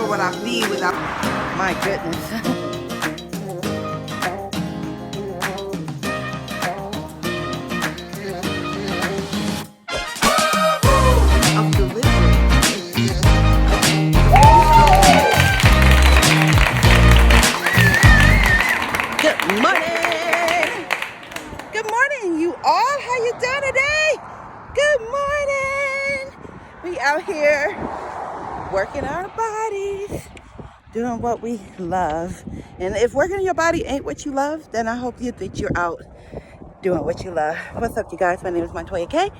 would I be without... My goodness. Of delivery. Good morning. Good morning, you all. How you doing today? Good morning. We out here working our bodies, doing what we love. And if working your body ain't what you love, then I hope that you're out doing what you love. What's up, you guys? My name is Montoya K.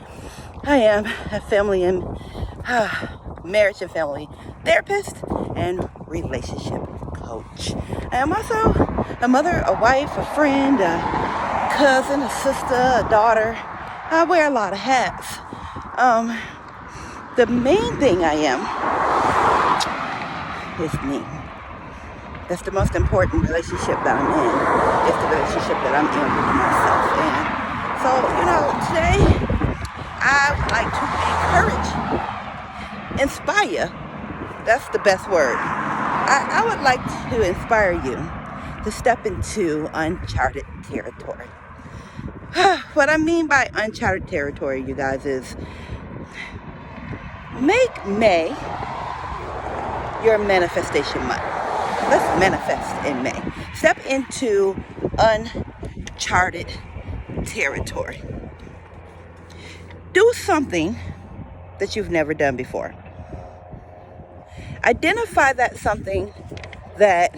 I am a family and marriage and family therapist and relationship coach. I am also a mother, a wife, a friend, a cousin, a sister, a daughter. I wear a lot of hats. The main thing I am is me. That's the most important relationship that I'm in. It's the relationship that I'm in with myself. And so, today I would like to inspire. That's the best word. I would like to inspire you to step into uncharted territory. What I mean by uncharted territory, you guys, is make May your manifestation month. Let's manifest in May. Step into uncharted territory. Do something that you've never done before. Identify that something that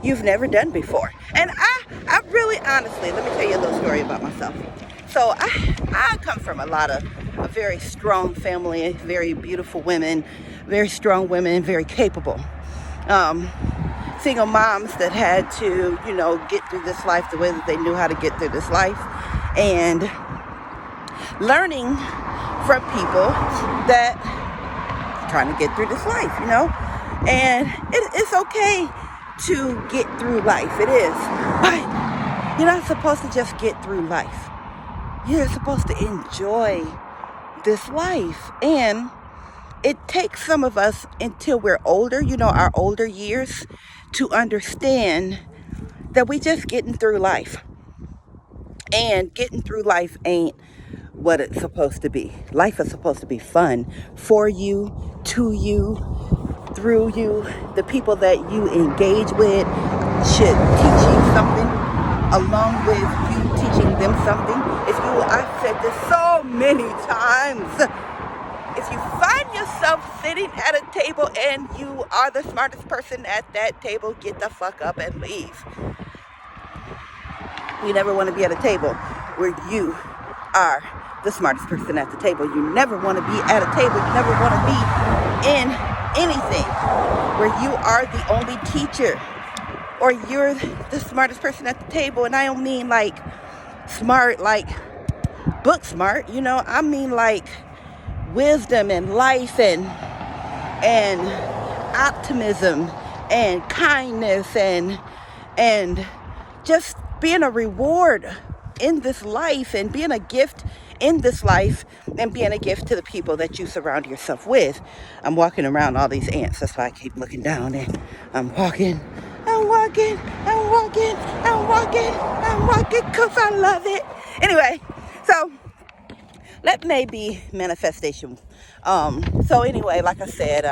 you've never done before. And I really honestly, let me tell you a little story about myself. So I come from a very strong family, very beautiful women, very strong women, very capable. Single moms that had to, get through this life the way that they knew how to get through this life. And learning from people that are trying to get through this life, And it's okay to get through life. It is. But you're not supposed to just get through life. You're supposed to enjoy this life. And it takes some of us until we're older, our older years, to understand that we just getting through life. And getting through life ain't what it's supposed to be. Life is supposed to be fun for you, to you, through you. The people that you engage with should teach you something along with you teaching them something. I've said this so many times. If you find yourself sitting at a table and you are the smartest person at that table, get the fuck up and leave. You never want to be at a table where you are the smartest person at the table. You never want to be at a table. You never want to be in anything where you are the only teacher or you're the smartest person at the table. And I don't mean like smart, like book smart, I mean like wisdom and life and optimism and kindness and just being a reward in this life and being a gift in this life and being a gift to the people that you surround yourself with. I'm walking around all these ants, that's why I keep looking down and I'm walking because I love it. Anyway, so that may be manifestation. So anyway, like I said,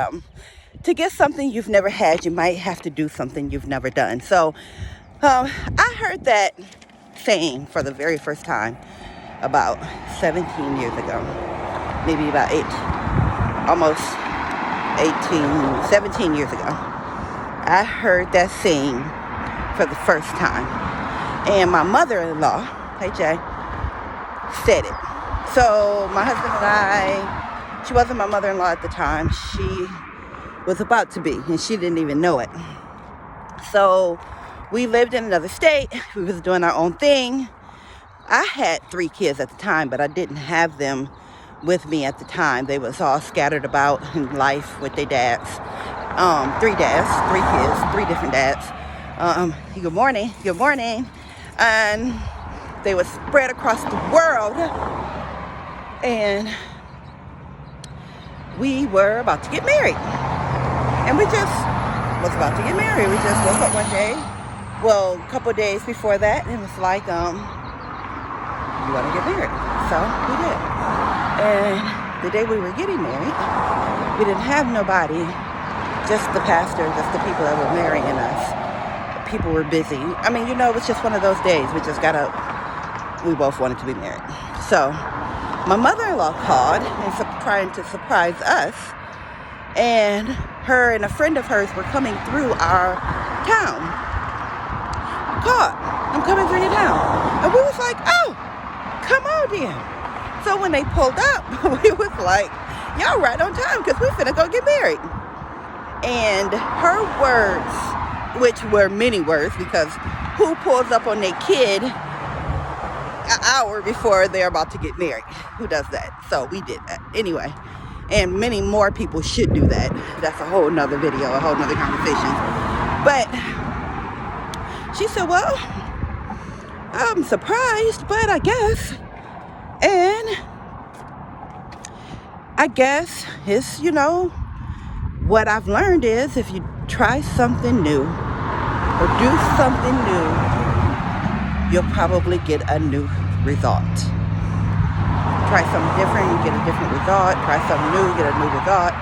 to get something you've never had, you might have to do something you've never done. So I heard that saying for the very first time about 17 years ago, maybe about 17 years ago. I heard that saying for the first time. And my mother-in-law, hey Jay, said it. So my husband and I, she wasn't my mother-in-law at the time. She was about to be, and she didn't even know it. So we lived in another state. We was doing our own thing. I had 3 kids at the time, but I didn't have them with me at the time. They was all scattered about in life with their dads. 3 dads, 3 kids, 3 different dads. Good morning. And they were spread across the world. And we were about to get married. And we just was about to get married. We just woke up one day, well, a couple of days before that, and it was like, you want to get married. So we did. And the day we were getting married, we didn't have nobody, just the pastor, just the people that were marrying us. People were busy. I mean, it was just one of those days. We just got up. We both wanted to be married. So my mother-in-law called and trying to surprise us. And her and a friend of hers were coming through our town. Called, I'm coming through your town. And we was like, oh, come on then. So when they pulled up, we was like, y'all right on time because we finna go get married. And her words, which were many words, because who pulls up on their kid an hour before they're about to get married? Who does that? So we did that. Anyway, and many more people should do that. That's a whole nother video, a whole nother conversation. But she said, well, I'm surprised, but I guess. And I guess it's, what I've learned is if you try something new or do something new, you'll probably get a new result. Try something different, you get a different result. Try something new, get a new result.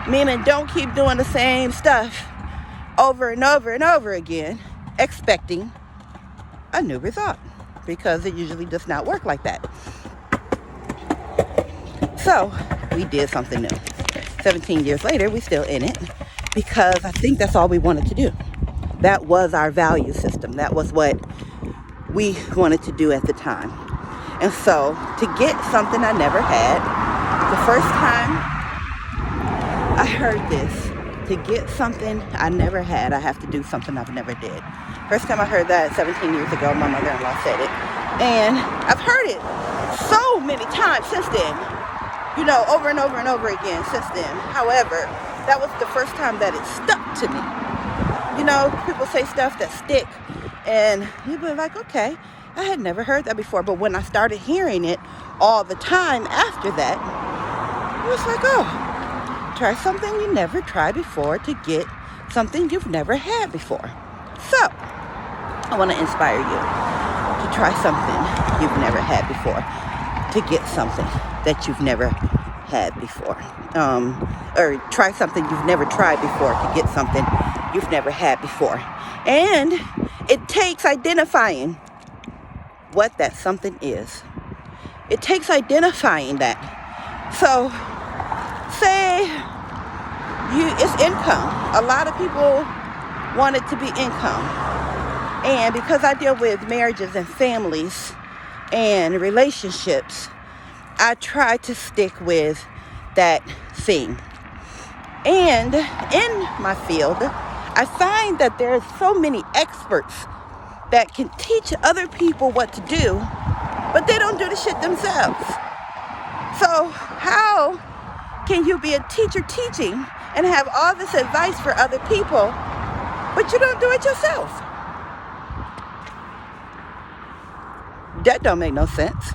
Meaning don't keep doing the same stuff over and over and over again, expecting a new result, because it usually does not work like that. So we did something new. 17 years later, we're still in it because I think that's all we wanted to do. That was our value system. That was what we wanted to do at the time. And so to get something I never had, the first time I heard this, to get something I never had, I have to do something I've never did. First time I heard that 17 years ago, my mother-in-law said it. And I've heard it so many times since then, over and over and over again since then. However, that was the first time that it stuck to me. People say stuff that stick, and you'd be like, okay, I had never heard that before. But when I started hearing it all the time after that, it was like, oh, try something you never tried before to get something you've never had before. So, I want to inspire you to try something you've never had before, to get something that you've never had before. Or try something you've never tried before to get something you've never had before. And it takes identifying what that something is. It takes identifying that. So, say it's income. A lot of people want it to be income. And because I deal with marriages and families and relationships, I try to stick with that thing. And in my field, I find that there are so many experts that can teach other people what to do, but they don't do the shit themselves. So how can you be a teacher teaching and have all this advice for other people, but you don't do it yourself? That don't make no sense.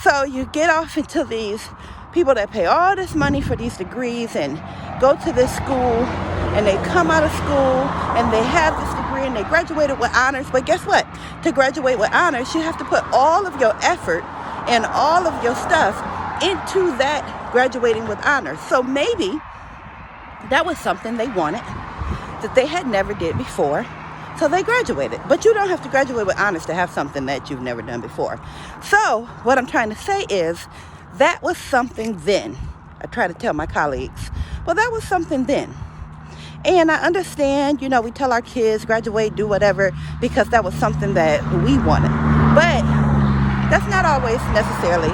So you get off into these people that pay all this money for these degrees and go to this school, and they come out of school and they have this degree and they graduated with honors. But guess what? To graduate with honors, you have to put all of your effort and all of your stuff into that graduating with honors. So maybe that was something they wanted that they had never did before. So they graduated. But you don't have to graduate with honors to have something that you've never done before. So what I'm trying to say is that was something then. I try to tell my colleagues, well, that was something then. And I understand, we tell our kids, graduate, do whatever, because that was something that we wanted. But that's not always necessarily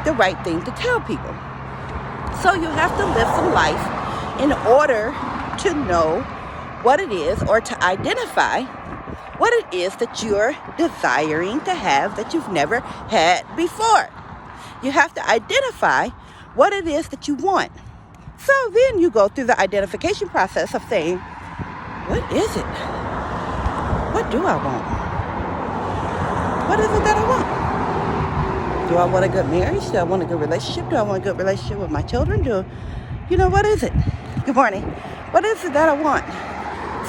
the right thing to tell people. So you have to live some life in order to know what it is, or to identify what it is that you're desiring to have that you've never had before. You have to identify what it is that you want. So then you go through the identification process of saying, what is it? What do I want? What is it that I want? Do I want a good marriage? Do I want a good relationship? Do I want a good relationship with my children? What is it? Good morning. What is it that I want?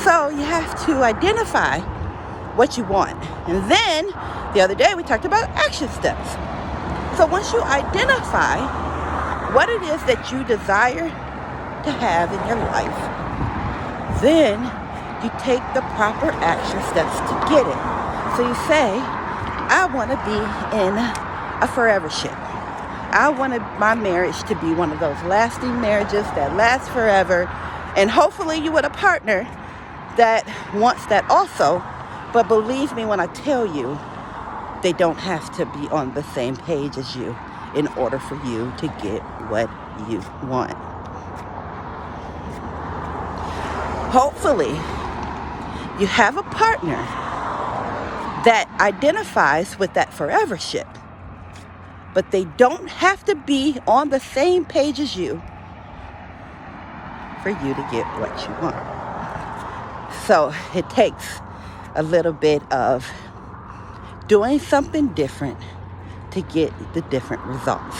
So you have to identify what you want. And then the other day we talked about action steps. So once you identify what it is that you desire to have in your life, then you take the proper action steps to get it. So you say, I want to be in a forever ship. I wanted my marriage to be one of those lasting marriages that last forever. And hopefully you with a partner that wants that also. But believe me when I tell you, they don't have to be on the same page as you in order for you to get what you want. Hopefully, you have a partner that identifies with that forever ship, but they don't have to be on the same page as you for you to get what you want. So it takes a little bit of doing something different to get the different results.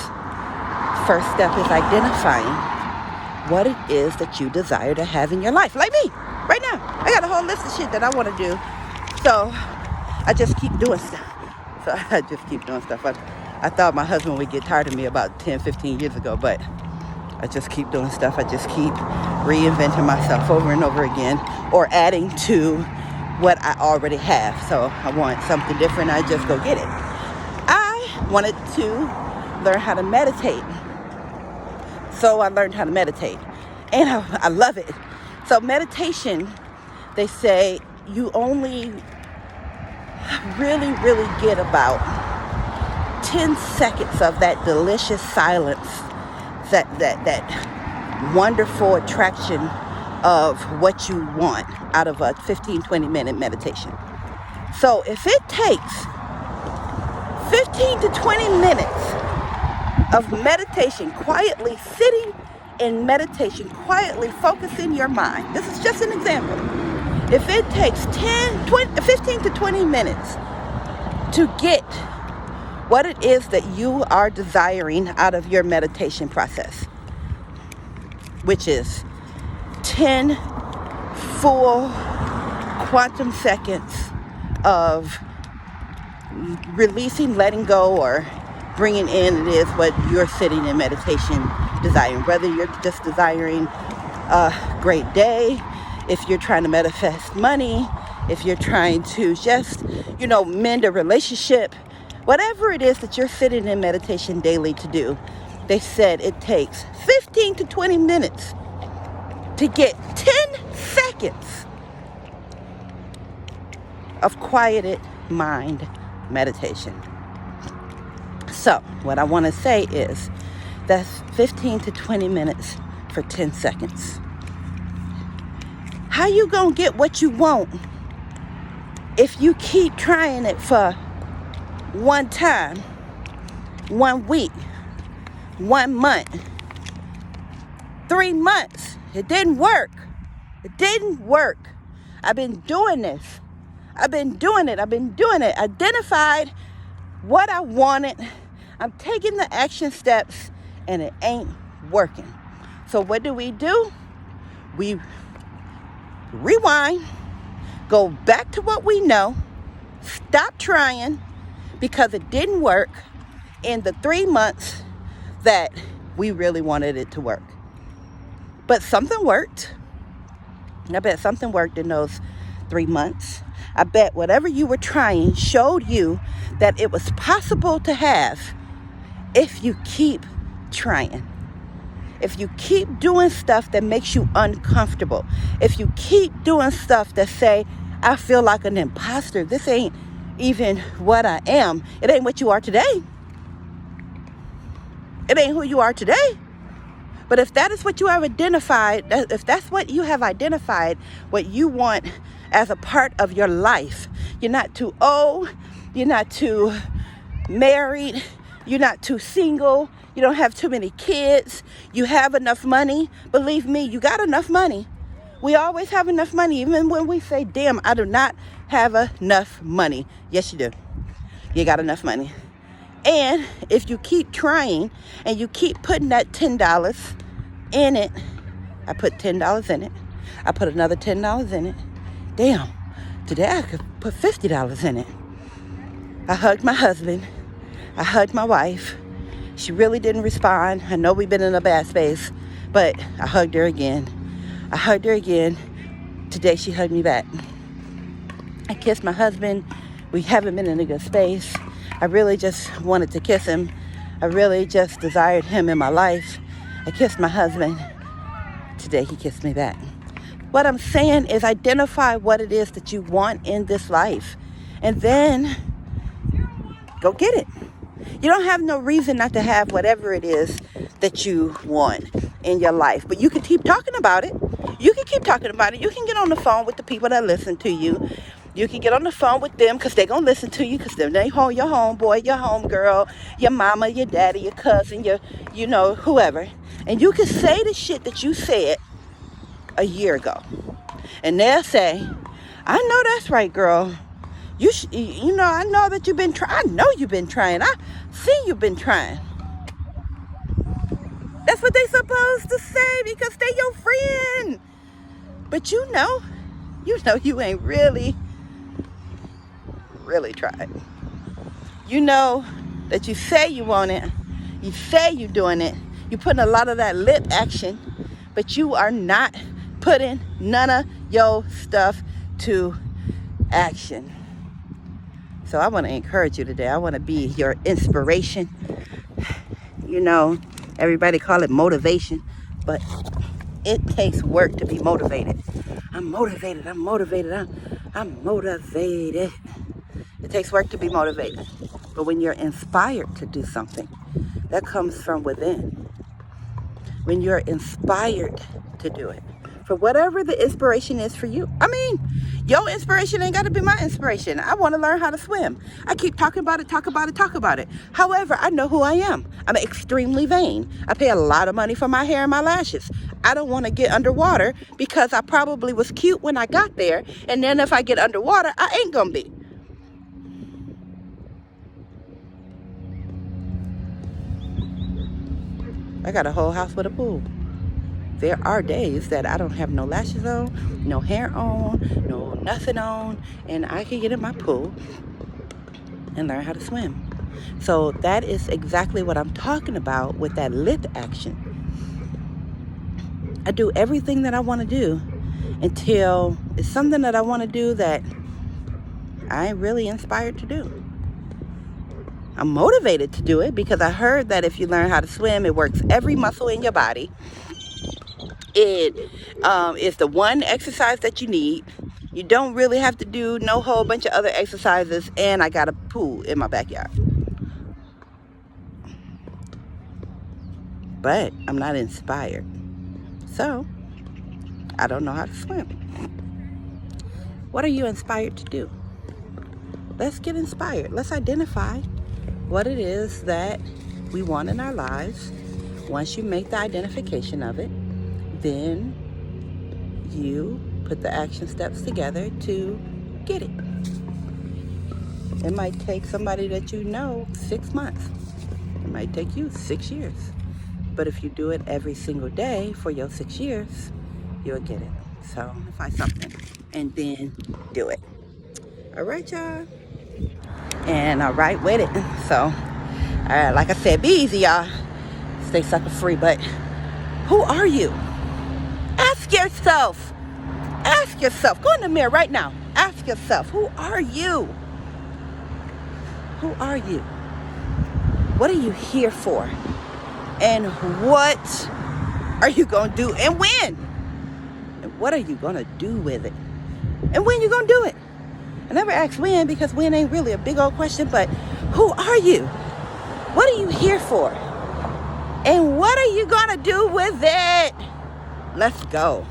First step is identifying what it is that you desire to have in your life. Like me, right now. I got a whole list of shit that I want to do. So I just keep doing stuff. I thought my husband would get tired of me about 10, 15 years ago, but I just keep doing stuff. I just keep reinventing myself over and over again, or adding to what I already have. So I want something different, I just go get it. I wanted to learn how to meditate. So I learned how to meditate. And I love it. So meditation, they say you only really get about 10 seconds of that delicious silence, that wonderful attraction of what you want out of a 15-20 minute meditation. So if it takes 15 to 20 minutes of meditation, quietly sitting in meditation, quietly focusing your mind. This is just an example. If it takes 15 to 20 minutes to get what it is that you are desiring out of your meditation process, which is 10 full quantum seconds of releasing, letting go, or bringing in, it is what you're sitting in meditation desiring. Whether you're just desiring a great day, if you're trying to manifest money, if you're trying to just, mend a relationship, whatever it is that you're sitting in meditation daily to do, they said it takes 15 to 20 minutes to get 10 seconds of quieted mind meditation. So what I want to say is that's 15 to 20 minutes for 10 seconds. How you gonna get what you want if you keep trying it for one time, 1 week, 1 month, 3 months? It didn't work. I've been doing this. I've been doing it. Identified what I wanted. I'm taking the action steps and it ain't working. So what do? We rewind, go back to what we know, stop trying because it didn't work in the 3 months that we really wanted it to work. But something worked. I bet something worked in those 3 months. I bet whatever you were trying showed you that it was possible to have if you keep trying. If you keep doing stuff that makes you uncomfortable. If you keep doing stuff that say, I feel like an imposter. This ain't even what I am. It ain't what you are today. It ain't who you are today. But if that is what you have identified, if that's what you have identified, what you want as a part of your life, you're not too old, you're not too married, you're not too single, you don't have too many kids, you have enough money. Believe me, you got enough money. We always have enough money, even when we say, damn, I do not have enough money. Yes, you do. You got enough money. And if you keep trying and you keep putting that $10 in it, I put $10 in it. I put another $10 in it. damn, today I could put $50 in it. I hugged my husband. I hugged my wife. She really didn't respond. I know we've been in a bad space, but I hugged her again. I hugged her again. Today she hugged me back. I kissed my husband. We haven't been in a good space. I really just wanted to kiss him. I really just desired him in my life. I kissed my husband. Today he kissed me back. What I'm saying is identify what it is that you want in this life, and then go get it. You don't have no reason not to have whatever it is that you want in your life. But you can keep talking about it. You can keep talking about it. You can get on the phone with the people that listen to you. You can get on the phone with them because they're going to listen to you, because they're your homeboy, your homegirl, your mama, your daddy, your cousin, whoever. And you can say the shit that you said a year ago. And they'll say, I know that's right, girl. I know that you've been trying. I know you've been trying. I see you've been trying. That's what they supposed to say because they your friend. But you know you ain't really tried. You know that you say you want it. You say you doing it. You putting a lot of that lip action, but you are not putting none of your stuff to action. So I want to encourage you today. I want to be your inspiration. Everybody call it motivation, but it takes work to be motivated. I'm motivated. It takes work to be motivated. But when you're inspired to do something, that comes from within. When you're inspired to do it, for whatever the inspiration is for you. I mean, your inspiration ain't got to be my inspiration. I want to learn how to swim. I keep talking about it. However, I know who I am. I'm extremely vain. I pay a lot of money for my hair and my lashes. I don't want to get underwater because I probably was cute when I got there. And then if I get underwater, I ain't going to be. I got a whole house with a pool. There are days that I don't have no lashes on, no hair on, no nothing on, and I can get in my pool and learn how to swim. So that is exactly what I'm talking about with that lip action. I do everything that I want to do until it's something that I want to do that I ain't really inspired to do. I'm motivated to do it because I heard that if you learn how to swim, it works every muscle in your body. It is the one exercise that you need. You don't really have to do no whole bunch of other exercises, and I got a pool in my backyard. But I'm not inspired. So, I don't know how to swim. What are you inspired to do? Let's get inspired. Let's identify what it is that we want in our lives. Once you make the identification of it, then you put the action steps together to get it. It might take somebody that 6 months. It might take you 6 years. But if you do it every single day for your 6 years, you'll get it. So find something and then do it. All right, y'all. And all right with it. So, like I said, be easy, y'all. Stay sucker free. But who are you? Ask yourself. Go in the mirror right now. Ask yourself, who are you? Who are you? What are you here for? And what are you going to do? And when? And what are you going to do with it? And when you going to do it? I never asked when because when ain't really a big old question, but who are you? What are you here for? And what are you going to do with it? Let's go.